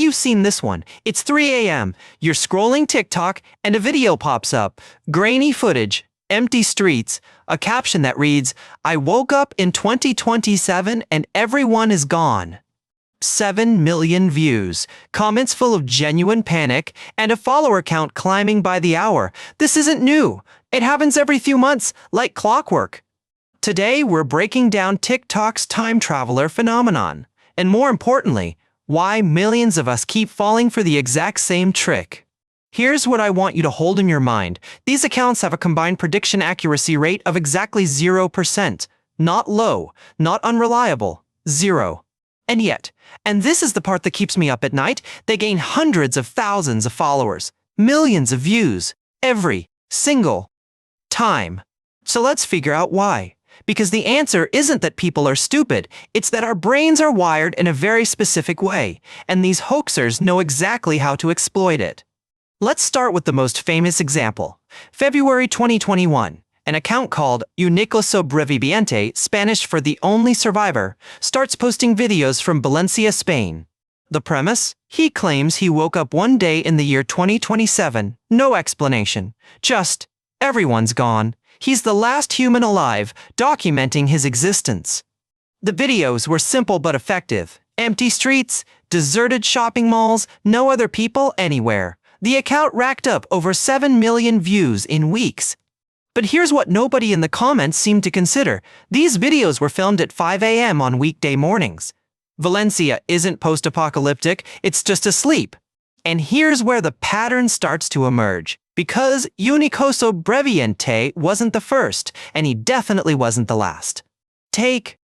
you've seen this one. It's 3 a.m., you're scrolling TikTok, and a video pops up. Grainy footage, empty streets, a caption that reads, "I woke up in 2027 and everyone is gone." 7 million views, comments full of genuine panic, and a follower count climbing by the hour. This isn't new. It happens every few months, like clockwork. Today, we're breaking down TikTok's time traveler phenomenon, and more importantly, why millions of us keep falling for the exact same trick. Here's what I want you to hold in your mind. These accounts have a combined prediction accuracy rate of exactly 0%. Not low, not unreliable, 0. And yet, and this is the part that keeps me up at night, they gain hundreds of thousands of followers, millions of views, every single time. So let's figure out why. Because the answer isn't that people are stupid, it's that our brains are wired in a very specific way, and these hoaxers know exactly how to exploit it. Let's start with the most famous example. February 2021, an account called Único Sobreviviente, Spanish for the only survivor, starts posting videos from Valencia, Spain. The premise? He claims he woke up one day in the year 2027, no explanation, just, everyone's gone. He's the last human alive, documenting his existence. The videos were simple but effective. Empty streets, deserted shopping malls, no other people anywhere. The account racked up over 7 million views in weeks. But here's what nobody in the comments seemed to consider. These videos were filmed at 5 a.m. on weekday mornings. Valencia isn't post-apocalyptic, it's just asleep. And here's where the pattern starts to emerge. Because Único Sobreviviente wasn't the first, and he definitely wasn't the last. Take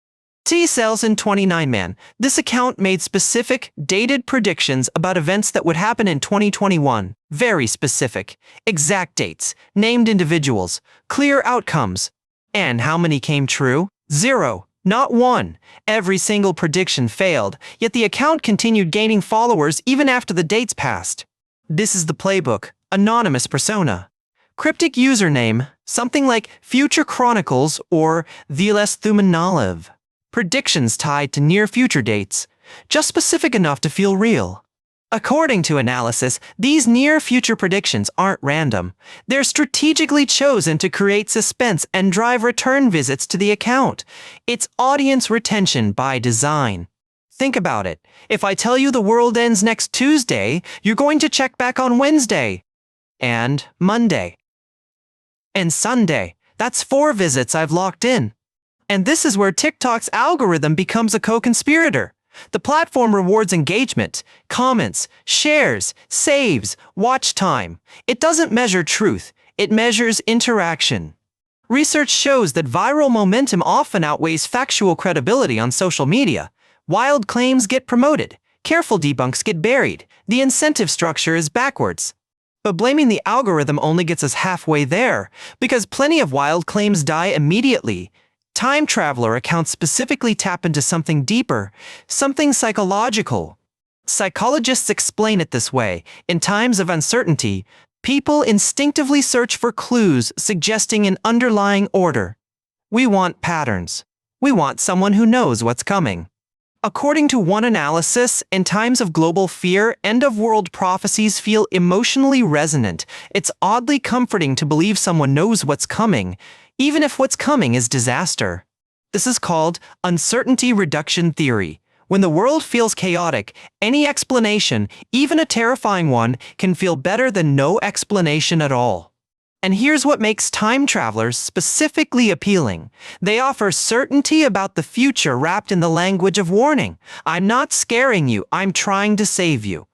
T-Cells in 29 Man. This account made specific, dated predictions about events that would happen in 2021. Very specific. Exact dates, named individuals, clear outcomes. And how many came true? 0. Not one. Every single prediction failed, yet the account continued gaining followers even after the dates passed. This is the playbook. Anonymous persona. Cryptic username, something like Future Chronicles or Vilas Thumanalev. Predictions tied to near-future dates, just specific enough to feel real. According to analysis, these near-future predictions aren't random. They're strategically chosen to create suspense and drive return visits to the account. It's audience retention by design. Think about it. If I tell you the world ends next Tuesday, you're going to check back on Wednesday. And Monday. And Sunday. That's 4 visits I've locked in. And this is where TikTok's algorithm becomes a co-conspirator. The platform rewards engagement, comments, shares, saves, watch time. It doesn't measure truth, it measures interaction. Research shows that viral momentum often outweighs factual credibility on social media. Wild claims get promoted, careful debunks get buried, the incentive structure is backwards. But blaming the algorithm only gets us halfway there, because plenty of wild claims die immediately. Time traveler accounts specifically tap into something deeper, something psychological. Psychologists explain it this way. In times of uncertainty, people instinctively search for clues suggesting an underlying order. We want patterns. We want someone who knows what's coming. According to one analysis, in times of global fear, end-of-world prophecies feel emotionally resonant. It's oddly comforting to believe someone knows what's coming, even if what's coming is disaster. This is called uncertainty reduction theory. When the world feels chaotic, any explanation, even a terrifying one, can feel better than no explanation at all. And here's what makes time travelers specifically appealing. They offer certainty about the future wrapped in the language of warning. I'm not scaring you, I'm trying to save you.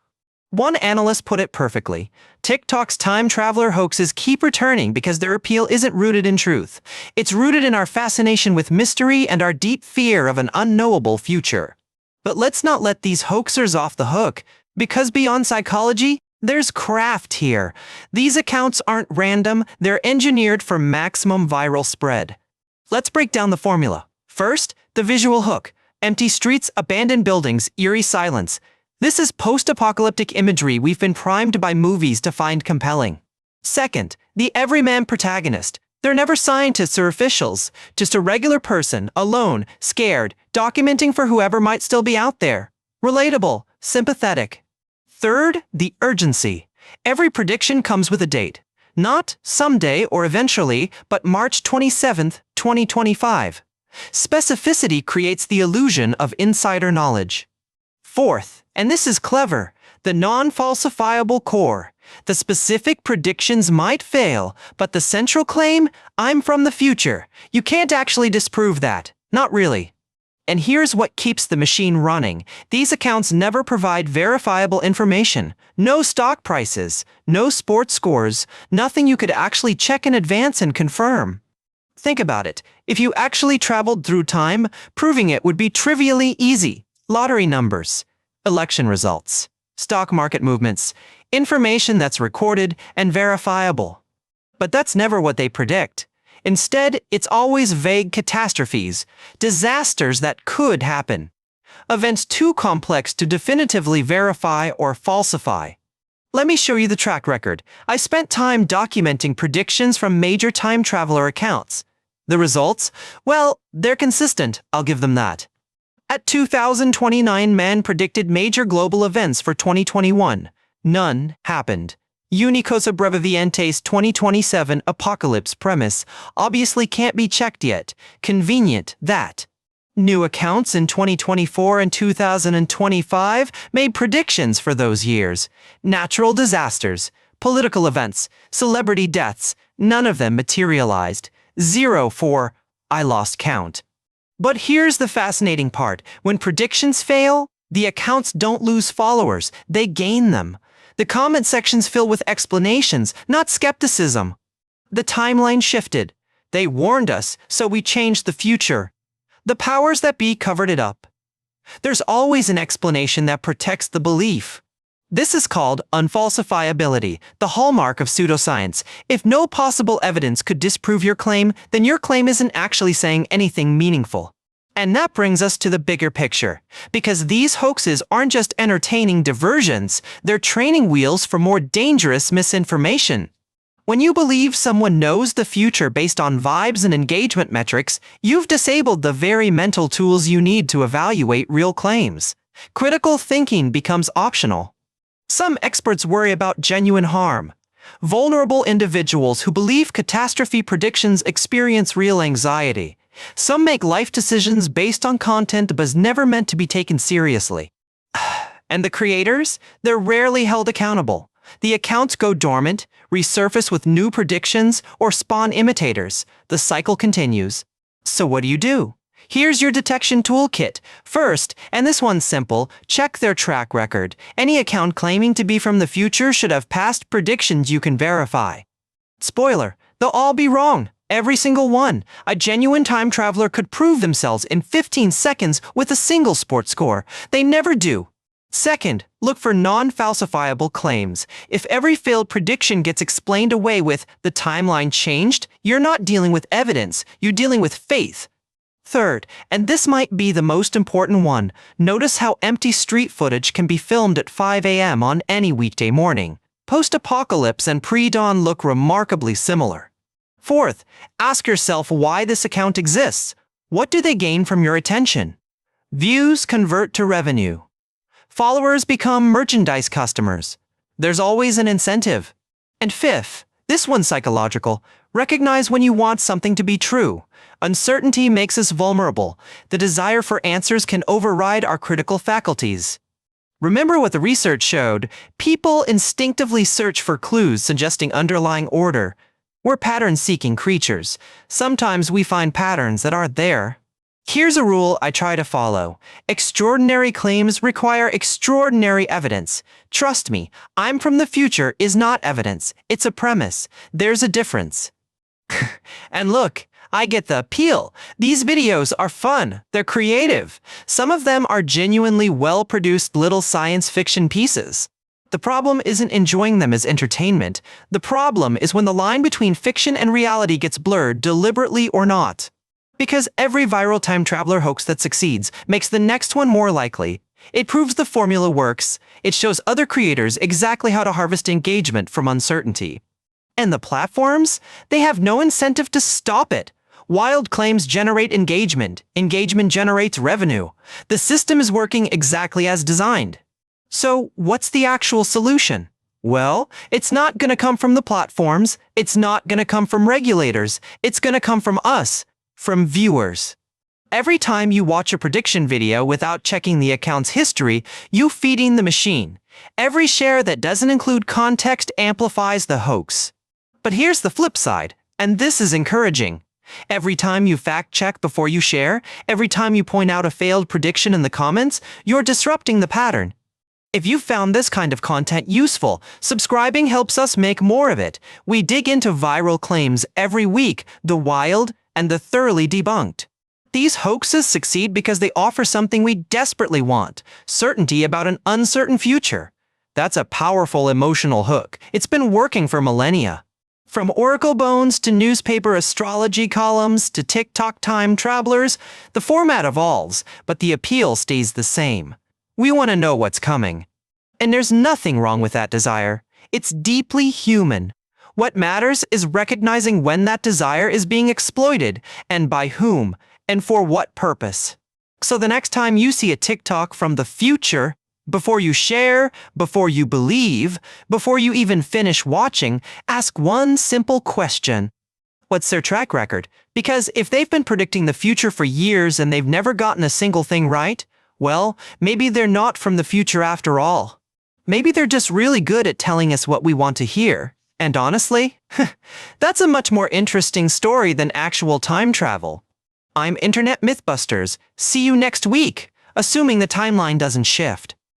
One analyst put it perfectly. TikTok's time traveler hoaxes keep returning because their appeal isn't rooted in truth. It's rooted in our fascination with mystery and our deep fear of an unknowable future. But let's not let these hoaxers off the hook, because beyond psychology, there's craft here. These accounts aren't random, they're engineered for maximum viral spread. Let's break down the formula. First, the visual hook. Empty streets, abandoned buildings, eerie silence. This is post-apocalyptic imagery we've been primed by movies to find compelling. Second, the everyman protagonist. They're never scientists or officials, just a regular person, alone, scared, documenting for whoever might still be out there. Relatable, sympathetic. Third, the urgency. Every prediction comes with a date. Not someday or eventually, but March 27th, 2025. Specificity creates the illusion of insider knowledge. Fourth, and this is clever, the non-falsifiable core. The specific predictions might fail, but the central claim, I'm from the future, you can't actually disprove that. Not really. And here's what keeps the machine running. These accounts never provide verifiable information. No stock prices, no sports scores, nothing you could actually check in advance and confirm. Think about it. If you actually traveled through time, proving it would be trivially easy. Lottery numbers, election results, stock market movements, information that's recorded and verifiable. But that's never what they predict. Instead, it's always vague catastrophes, disasters that could happen. Events too complex to definitively verify or falsify. Let me show you the track record. I spent time documenting predictions from major time traveler accounts. The results? Well, they're consistent, I'll give them that. At 2029, man predicted major global events for 2021. None happened. Unicosa Brevivientes 2027 apocalypse premise obviously can't be checked yet. Convenient that. New accounts in 2024 and 2025 made predictions for those years. Natural disasters, political events, celebrity deaths, none of them materialized. 0 for I lost count. But here's the fascinating part. When predictions fail, the accounts don't lose followers, they gain them. The comment sections fill with explanations, not skepticism. The timeline shifted. They warned us, so we changed the future. The powers that be covered it up. There's always an explanation that protects the belief. This is called unfalsifiability, the hallmark of pseudoscience. If no possible evidence could disprove your claim, then your claim isn't actually saying anything meaningful. And that brings us to the bigger picture. Because these hoaxes aren't just entertaining diversions, they're training wheels for more dangerous misinformation. When you believe someone knows the future based on vibes and engagement metrics, you've disabled the very mental tools you need to evaluate real claims. Critical thinking becomes optional. Some experts worry about genuine harm. Vulnerable individuals who believe catastrophe predictions experience real anxiety. Some make life decisions based on content but is never meant to be taken seriously. And the creators? They're rarely held accountable. The accounts go dormant, resurface with new predictions, or spawn imitators. The cycle continues. So what do? Here's your detection toolkit. First, and this one's simple, check their track record. Any account claiming to be from the future should have past predictions you can verify. Spoiler, they'll all be wrong. Every single one. A genuine time traveler could prove themselves in 15 seconds with a single sports score. They never do. Second, look for non-falsifiable claims. If every failed prediction gets explained away with the timeline changed, you're not dealing with evidence, you're dealing with faith. Third, and this might be the most important one, notice how empty street footage can be filmed at 5 a.m. on any weekday morning. Post-apocalypse and pre-dawn look remarkably similar. Fourth, ask yourself why this account exists. What do they gain from your attention? Views convert to revenue. Followers become merchandise customers. There's always an incentive. And fifth, this one's psychological. Recognize when you want something to be true. Uncertainty makes us vulnerable. The desire for answers can override our critical faculties. Remember what the research showed. People instinctively search for clues suggesting underlying order. We're pattern-seeking creatures. Sometimes we find patterns that aren't there. Here's a rule I try to follow. Extraordinary claims require extraordinary evidence. Trust me, I'm from the future is not evidence. It's a premise. There's a difference. And look, I get the appeal. These videos are fun. They're creative. Some of them are genuinely well-produced little science fiction pieces. The problem isn't enjoying them as entertainment. The problem is when the line between fiction and reality gets blurred deliberately or not. Because every viral time traveler hoax that succeeds makes the next one more likely. It proves the formula works. It shows other creators exactly how to harvest engagement from uncertainty. And the platforms? They have no incentive to stop it. Wild claims generate engagement. Engagement generates revenue. The system is working exactly as designed. So, what's the actual solution? Well, it's not going to come from the platforms, it's not going to come from regulators, it's going to come from us, from viewers. Every time you watch a prediction video without checking the account's history, you're feeding the machine. Every share that doesn't include context amplifies the hoax. But here's the flip side, and this is encouraging. Every time you fact-check before you share, every time you point out a failed prediction in the comments, you're disrupting the pattern. If you found this kind of content useful, subscribing helps us make more of it. We dig into viral claims every week, the wild and the thoroughly debunked. These hoaxes succeed because they offer something we desperately want, certainty about an uncertain future. That's a powerful emotional hook. It's been working for millennia. From oracle bones to newspaper astrology columns to TikTok time travelers, the format evolves, but the appeal stays the same. We want to know what's coming. And there's nothing wrong with that desire. It's deeply human. What matters is recognizing when that desire is being exploited, and by whom, and for what purpose. So the next time you see a TikTok from the future, before you share, before you believe, before you even finish watching, ask one simple question. What's their track record? Because if they've been predicting the future for years and they've never gotten a single thing right, well, maybe they're not from the future after all. Maybe they're just really good at telling us what we want to hear. And honestly, that's a much more interesting story than actual time travel. I'm Internet Mythbusters. See you next week, assuming the timeline doesn't shift.